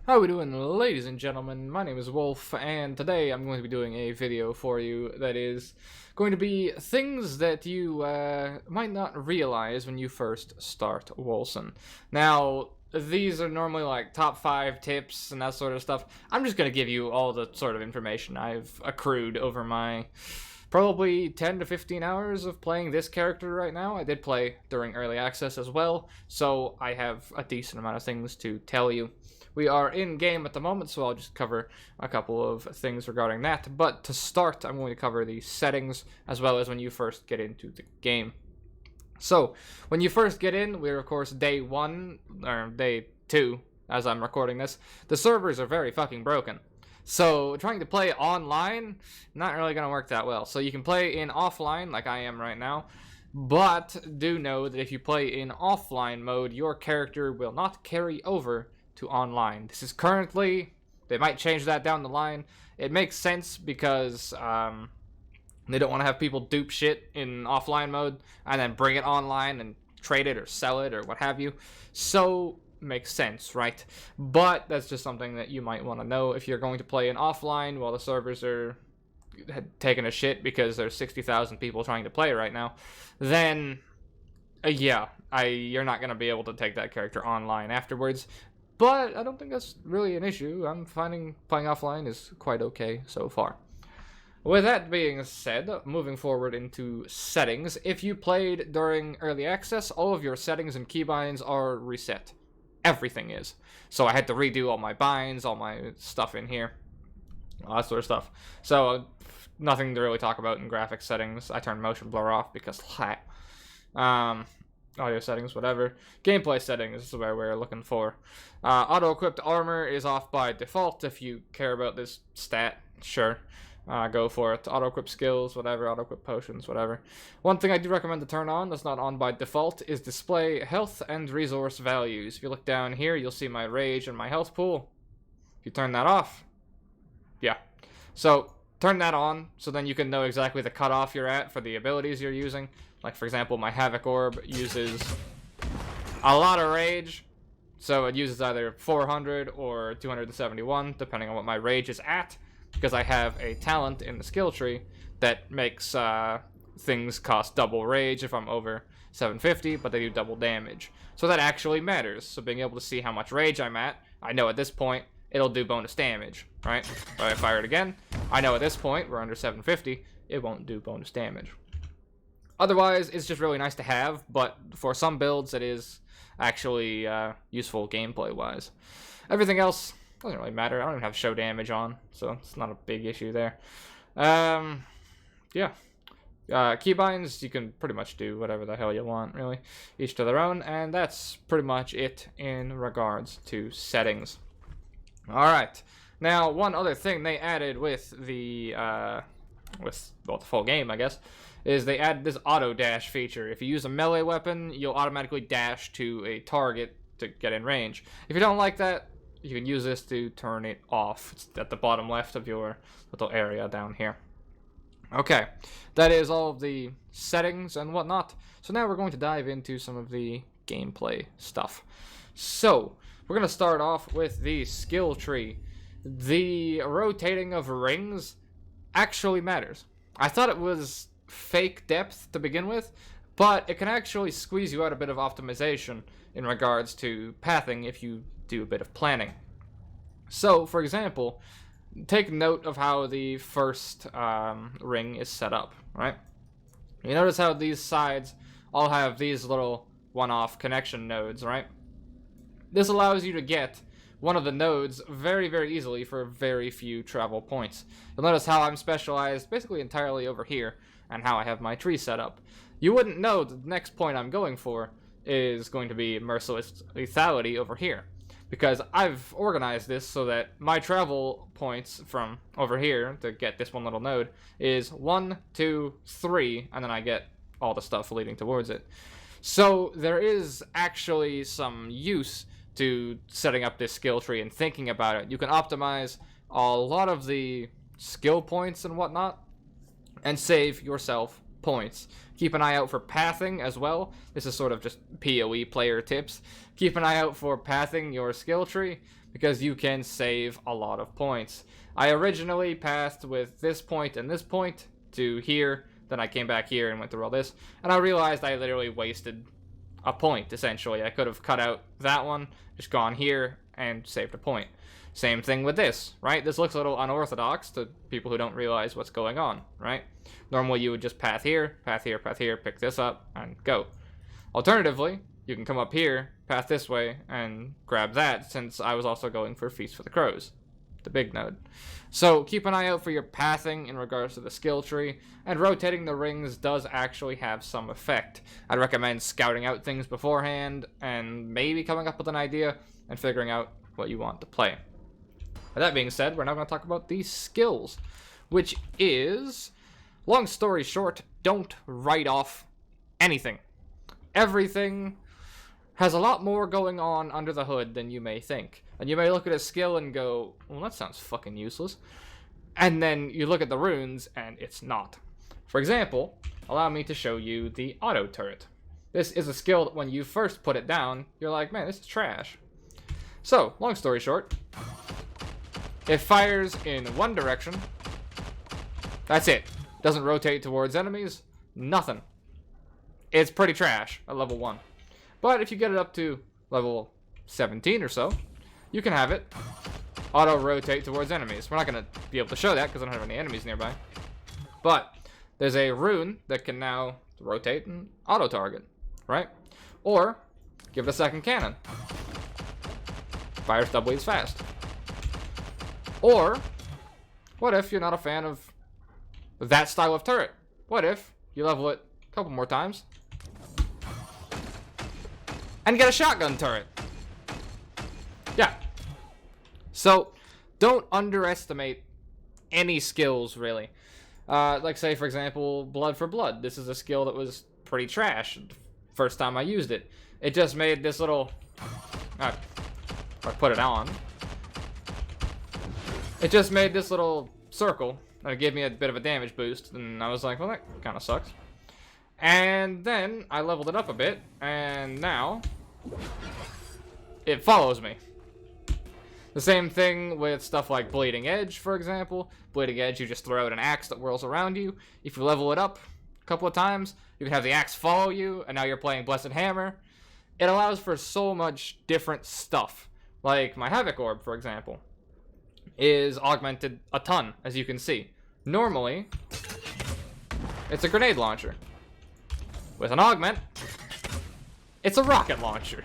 How we doing, ladies and gentlemen? My name is Wolf, and today I'm going to be doing a video for you that is going to be things that you might not realize when you first start Wolcen. Now, these are normally like top 5 tips and that sort of stuff. I'm just going to give you all the sort of information I've accrued over my probably 10 to 15 hours of playing this character right now. I did play during early access as well, so I have a decent amount of things to tell you. We are in game at the moment, so I'll just cover a couple of things regarding that. But to start, I'm going to cover the settings as well as when you first get into the game. So, when you first get in, we're of course day 1, or day 2, as I'm recording this. The servers are very fucking broken. So, trying to play online, not really going to work that well. So you can play in offline, like I am right now. But do know that if you play in offline mode, your character will not carry over to online. This is currently, they might change that down the line. It makes sense because they don't want to have people dupe shit in offline mode and then bring it online and trade it or sell it or what have you. So, makes sense, right? But that's just something that you might want to know if you're going to play in offline while the servers are taking a shit because there's 60,000 people trying to play right now. Then, yeah, you're not going to be able to take that character online afterwards. But I don't think that's really an issue. I'm finding playing offline is quite okay so far. With that being said, moving forward into settings, if you played during early access, all of your settings and keybinds are reset. Everything is. So I had to redo all my binds, all my stuff in here, all that sort of stuff. So nothing to really talk about in graphics settings. I turned motion blur off because audio settings, whatever. Gameplay settings is where we're looking for. Auto-equipped armor is off by default. If you care about this stat, sure, go for it. Auto-equip skills, whatever. Auto-equip potions, whatever. One thing I do recommend to turn on that's not on by default is display health and resource values. If you look down here, you'll see my rage and my health pool. If you turn that off, yeah. So turn that on so then you can know exactly the cutoff you're at for the abilities you're using. Like, for example, my Havoc Orb uses a lot of rage, so it uses either 400 or 271, depending on what my rage is at, because I have a talent in the skill tree that makes things cost double rage if I'm over 750, but they do double damage. So that actually matters. So being able to see how much rage I'm at, I know at this point it'll do bonus damage, right? But if I fire it again, I know at this point, we're under 750, it won't do bonus damage. Otherwise, it's just really nice to have, but for some builds, it is actually useful gameplay-wise. Everything else doesn't really matter. I don't even have show damage on, so it's not a big issue there. Yeah. Keybinds, you can pretty much do whatever the hell you want, really. Each to their own, and that's pretty much it in regards to settings. Alright. Now, one other thing they added with the, the full game, I guess, is they added this auto dash feature. If you use a melee weapon, you'll automatically dash to a target to get in range. If you don't like that, you can use this to turn it off. It's at the bottom left of your little area down here. Okay, that is all of the settings and whatnot. So now we're going to dive into some of the gameplay stuff. So, we're going to start off with the skill tree. The rotating of rings actually matters. I thought it was fake depth to begin with, but it can actually squeeze you out a bit of optimization in regards to pathing if you do a bit of planning. So, for example, take note of how the first ring is set up, right? You notice how these sides all have these little one-off connection nodes, right? This allows you to get one of the nodes very, very easily for very few travel points. You'll notice how I'm specialized basically entirely over here, and how I have my tree set up. You wouldn't know the next point I'm going for is going to be merciless lethality over here, because I've organized this so that my travel points from over here to get this one little node is 1, 2, 3, and then I get all the stuff leading towards it. So there is actually some use to setting up this skill tree and thinking about it. You can optimize a lot of the skill points and whatnot and save yourself points. Keep an eye out for pathing as well. This is sort of just PoE player tips. Keep an eye out for pathing your skill tree, because you can save a lot of points. I originally passed with this point and this point to here, then I came back here and went through all this, and I realized I literally wasted a point, essentially. I could have cut out that one, just gone here, and saved a point. Same thing with this, right? This looks a little unorthodox to people who don't realize what's going on, right? Normally you would just path here, pick this up, and go. Alternatively, you can come up here, path this way, and grab that, since I was also going for Feast for the Crows, the big node. So keep an eye out for your pathing in regards to the skill tree, and rotating the rings does actually have some effect. I'd recommend scouting out things beforehand, and maybe coming up with an idea, and figuring out what you want to play. With that being said, we're now going to talk about these skills, which is, long story short, don't write off anything. Everything has a lot more going on under the hood than you may think. And you may look at a skill and go, well, that sounds fucking useless. And then you look at the runes, and it's not. For example, allow me to show you the auto turret. This is a skill that when you first put it down, you're like, man, this is trash. So, long story short, it fires in one direction. That's it. Doesn't rotate towards enemies. Nothing. It's pretty trash at level 1. But if you get it up to level 17 or so, you can have it auto-rotate towards enemies. We're not going to be able to show that because I don't have any enemies nearby. But there's a rune that can now rotate and auto-target, right? Or give it a second cannon. Fires doubly as fast. Or, what if you're not a fan of that style of turret? What if you level it a couple more times and get a shotgun turret? Yeah. So, don't underestimate any skills, really. Like, say, for example, Blood for Blood. This is a skill that was pretty trash first time I used it. It just made this little... I put it on. It just made this little circle, and it gave me a bit of a damage boost, and I was like, well, that kind of sucks. And then I leveled it up a bit, and now it follows me. The same thing with stuff like Bleeding Edge, for example. Bleeding Edge, you just throw out an axe that whirls around you. If you level it up a couple of times, you can have the axe follow you, and now you're playing Blessed Hammer. It allows for so much different stuff. Like my Havoc Orb, for example, is augmented a ton, as you can see. Normally, it's a grenade launcher. With an augment, it's a rocket launcher.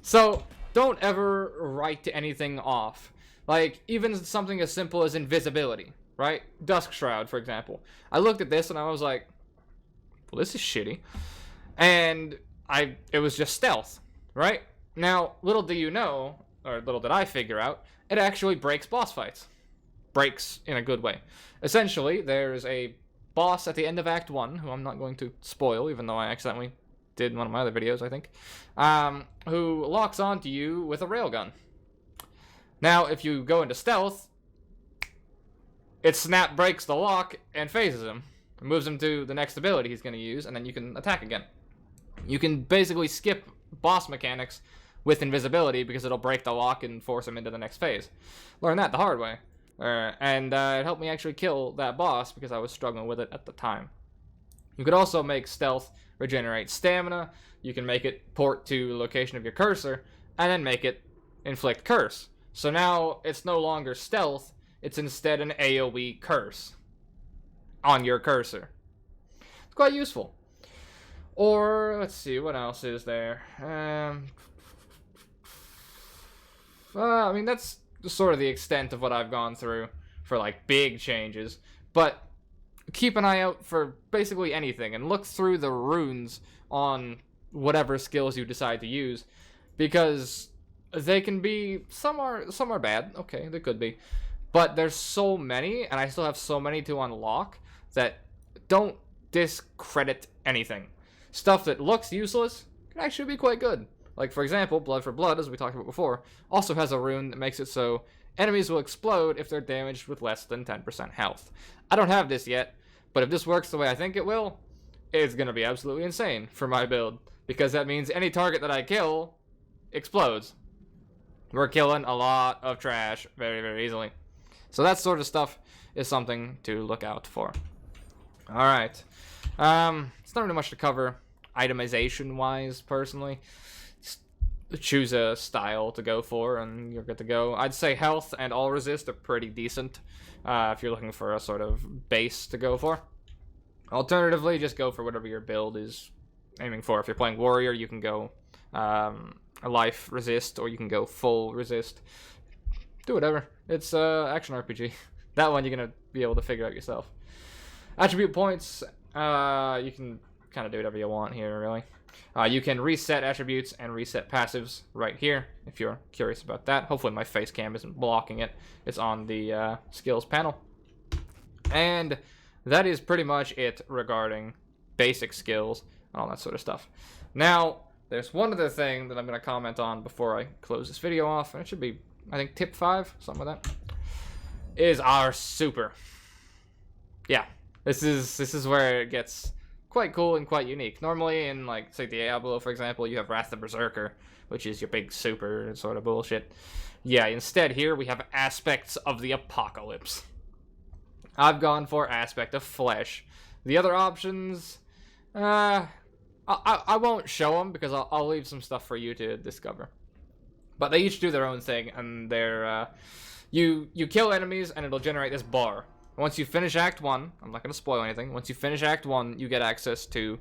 So, don't ever write anything off. Like, even something as simple as invisibility, right? Dusk Shroud, for example. I looked at this and I was like, well, this is shitty. And it was just stealth, right? Now, little do you know, or little did I figure out, it actually breaks boss fights. Breaks in a good way. Essentially, there's a boss at the end of Act 1, who I'm not going to spoil, even though I accidentally did in one of my other videos, I think, who locks onto you with a railgun. Now, if you go into stealth, it snap breaks the lock and phases him. It moves him to the next ability he's going to use, and then you can attack again. You can basically skip boss mechanics with invisibility because it'll break the lock and force him into the next phase. Learned that the hard way. And it helped me actually kill that boss because I was struggling with it at the time. You could also make stealth regenerate stamina. You can make it port to the location of your cursor, and then make it inflict curse. So now it's no longer stealth, it's instead an AoE curse on your cursor. It's quite useful. Or, let's see, what else is there? I mean, that's sort of the extent of what I've gone through for, like, big changes. But keep an eye out for basically anything, and look through the runes on whatever skills you decide to use, because they can be, some are bad, okay, they could be, but there's so many, and I still have so many to unlock, that don't discredit anything. Stuff that looks useless can actually be quite good. Like, for example, Blood for Blood, as we talked about before, also has a rune that makes it so enemies will explode if they're damaged with less than 10% health. I don't have this yet, but if this works the way I think it will, it's going to be absolutely insane for my build, because that means any target that I kill explodes. we're killing a lot of trash very, very easily. So that sort of stuff is something to look out for. Alright. It's not really much to cover itemization-wise, personally. Just choose a style to go for, and you're good to go. I'd say health and all resist are pretty decent if you're looking for a sort of base to go for. Alternatively, just go for whatever your build is aiming for. If you're playing warrior, you can go a life resist, or you can go full resist. Do whatever. It's action RPG. That one you're gonna be able to figure out yourself. Attribute points, you can kind of do whatever you want here, really. You can reset attributes and reset passives right here, if you're curious about that. Hopefully my face cam isn't blocking it. It's on the skills panel. And that is pretty much it regarding basic skills and all that sort of stuff. Now, there's one other thing that I'm going to comment on before I close this video off, and it should be, I think, tip 5, something like that, is our super. Yeah, this is where it gets quite cool and quite unique. Normally in, like, say, Diablo, for example, you have Wrath the Berserker, which is your big super sort of bullshit. Yeah, instead here we have aspects of the apocalypse. I've gone for aspect of flesh. The other options, I won't show them because I'll leave some stuff for you to discover. But they each do their own thing, and they're, you kill enemies and it'll generate this bar. Once you finish Act 1, I'm not going to spoil anything, once you finish Act 1, you get access to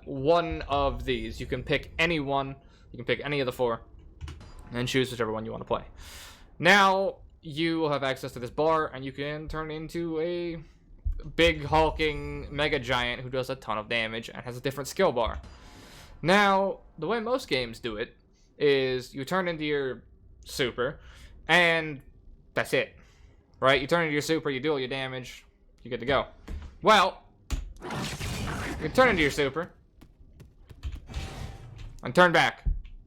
one of these. You can pick any one, you can pick any of the 4, and choose whichever one you want to play. Now, you will have access to this bar, and you can turn into a big, hulking mega giant who does a ton of damage and has a different skill bar. Now, the way most games do it is you turn into your super, and that's it. Right? You turn into your super, you do all your damage, you're good to go. Well, you turn into your super and turn back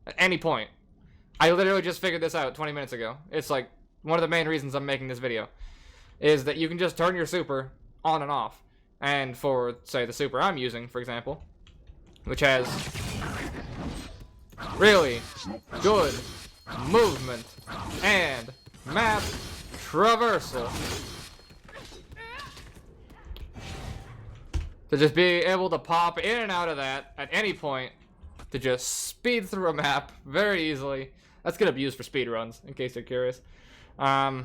at any point. I literally just figured this out 20 minutes ago. It's like one of the main reasons I'm making this video is that you can just turn your super on and off. And for, say, the super I'm using, for example, which has really good movement and map traversal, to just be able to pop in and out of that at any point, to just speed through a map very easily. That's gonna be used for speed runs, in case you're curious. Yeah,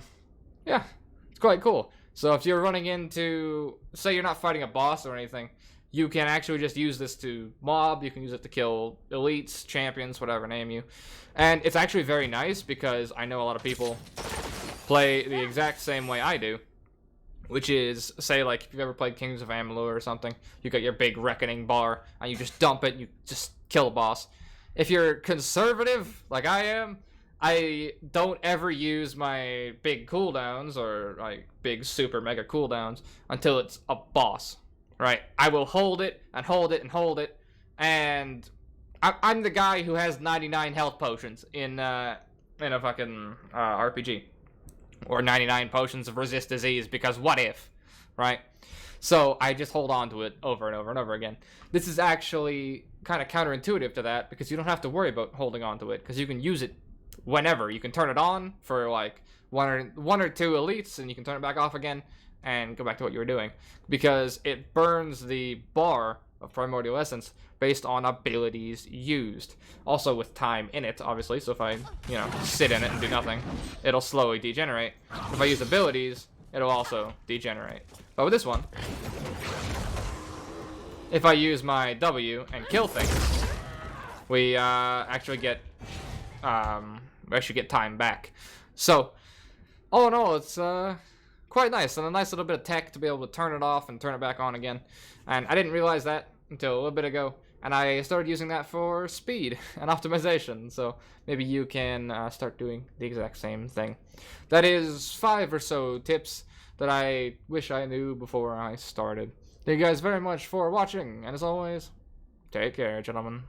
it's quite cool. So if you're running into, say you're not fighting a boss or anything, you can actually just use this to mob, you can use it to kill elites, champions, whatever name you. And it's actually very nice because I know a lot of people play the exact same way I do, which is, say, like, if you've ever played Kings of Amalur or something, you got your big reckoning bar, and you just dump it, and you just kill a boss. If you're conservative, like I am, I don't ever use my big cooldowns, or, like, big super mega cooldowns, until it's a boss, right? I will hold it, and hold it, and hold it, and I'm the guy who has 99 health potions in a fucking RPG. Or 99 potions of resist disease, because what if, right? So I just hold on to it over and over and over again. This is actually kind of counterintuitive to that, because you don't have to worry about holding on to it, because you can use it whenever. You can turn it on for like one or two elites, and you can turn it back off again and go back to what you were doing, because it burns the bar of primordial essence based on abilities used. Also with time in it, obviously, so if I, you know, sit in it and do nothing, it'll slowly degenerate. If I use abilities, it'll also degenerate. But with this one, if I use my W and kill things, we actually get time back. So, all in all, it's quite nice, and a nice little bit of tech to be able to turn it off and turn it back on again. And I didn't realize that until a little bit ago, and I started using that for speed and optimization, so maybe you can start doing the exact same thing. That is 5 or so tips that I wish I knew before I started. Thank you guys very much for watching, and as always, take care, gentlemen.